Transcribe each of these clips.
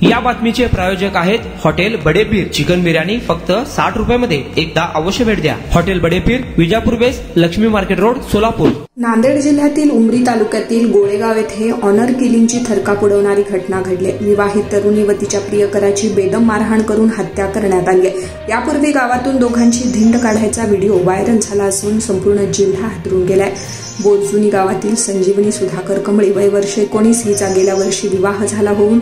या बातमीचे प्रायोजक आहेत हॉटेल बडेपीर। चिकन बिर्याणी फक्त 60 रुपयामध्ये। एकदा अवश्य भेट द्या। Hotel Badepir, Vijapur west, Laxmi market road, Solapur. Nanded जिल्ह्यातील उमरी तालुक्यातील गोळेगाव येथे ऑनर किलिंगची थरकाप उडवणारी घटना घडली। विवाहित तरुणी व तिच्या प्रियकराची बेदम मारहाण करून हत्या करण्यात आली। यापूर्वी गावातून दोघांची धिंड काढायचा व्हिडिओ व्हायरल झाला असून संपूर्ण जिल्हा हादरून गेलाय। बोरजुनी गावातील संजीवनी सुधाकर कमळे वय वर्ष 19 हिचा गेल्या वर्षी विवाह झाला होऊन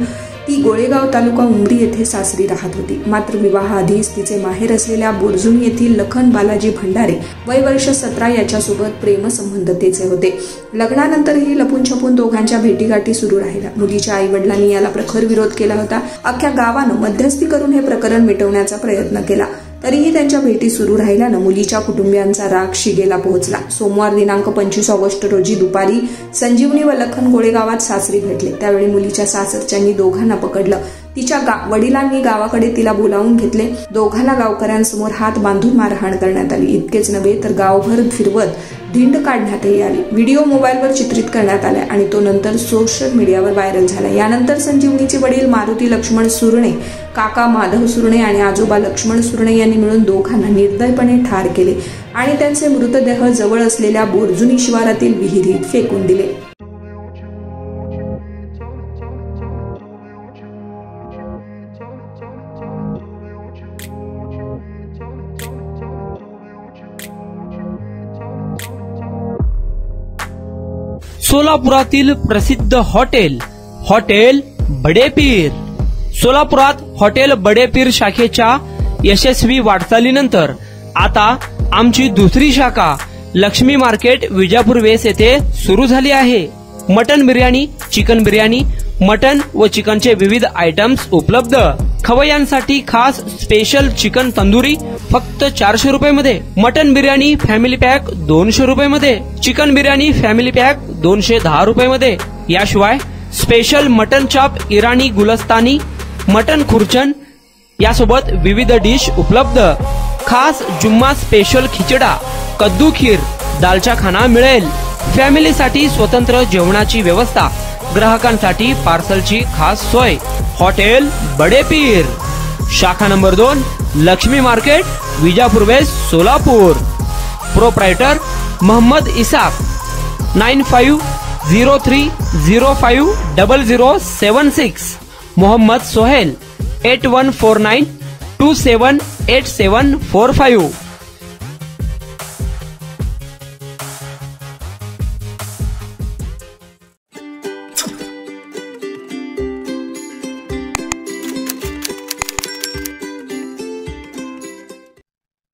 ती गोळेगाव तालुका उमरी येथे सासरी राहत होती। मात्र विवाहाआधीच तिचे माहेर असलेल्या बोरजुनी येथील लखन बालाजी भंडारे वय वर्ष 17 याच्यासोबत प्रेमसंबंधतेचे होते। लग्नानंतरही लपून छपून दोघांच्या भेटीगाठी सुरू राहिल्या। मुलीच्या आईवडिलांनी याला प्रखर विरोध केला होता। अख्ख्या गावानं मध्यस्थी करून हे प्रकरण मिटवण्याचा प्रयत्न केला, तरीही त्यांच्या भेटी सुरू राहिल्यानं मुलीच्या कुटुंबियांचा राग शिगेला पोहोचला। सोमवार दिनांक 25 ऑगस्ट रोजी दुपारी संजीवनी व लखन गोळेगावात सासरी भेटले। त्यावेळी मुलीच्या सासरच्यांनी दोघांना पकडलं। तिच्या वडिलांनी गावाकडे तिला बोलावून घेतले। दोघांना गावकऱ्यांसमोर हात बांधून मारहाण करण्यात आली। इतकेच नव्हे तर गावभर फिरवत धिंड काढण्यातही आली। व्हिडिओ मोबाईलवर चित्रित करण्यात आला आणि तो नंतर सोशल मीडियावर व्हायरल झाला। यानंतर संजीवनीचे वडील मारुती लक्ष्मण सुरणे, काका माधव सुरणे आणि आजोबा लक्ष्मण सुरणे यांनी मिळून दोघांना निर्दयपणे ठार केले आणि त्यांचे मृतदेह जवळ असलेल्या बोरजुनी शिवारातील विहिरीत फेकून दिले। सोलापुरातील प्रसिद्ध हॉटेल बडेपीर। सोलापुरात हॉटेल बडेपीर शाखेच्या यशस्वी वाटचालीनंतर आता आमची दुसरी शाखा लक्ष्मी मार्केट विजापूर वेस्ट येथे सुरू झाली आहे। Mutton biryani, chicken biryani, mutton व चिकनचे विविध आयटम्स उपलब्ध। खवय्यांसाठी खास स्पेशल चिकन तंदुरी फक्त 400 रुपयामध्ये। मटन बिर्याणी फॅमिली पॅक 200 रुपयामध्ये। चिकन बिर्याणी फॅमिली पॅक 210 रुपयामध्ये। याशिवाय स्पेशल मटन चाप, इराणी गुलस्तानी, मटन खुर्चन यासोबत विविध डिश उपलब्ध। खास जुम्मा स्पेशल खिचडा, कद्दू खीर, दालचा खाना मिळेल। फॅमिलीसाठी स्वतंत्र जेवणाची व्यवस्था, ग्राहकांसाठी पार्सलची खास सोय। हॉटेल बडेपीर, शाखा number 2, Laxmi market, Vijapur west, Solapur. Proprietor Mohammed Isak, 9503050076। Mohammed Sohail, 8149278745।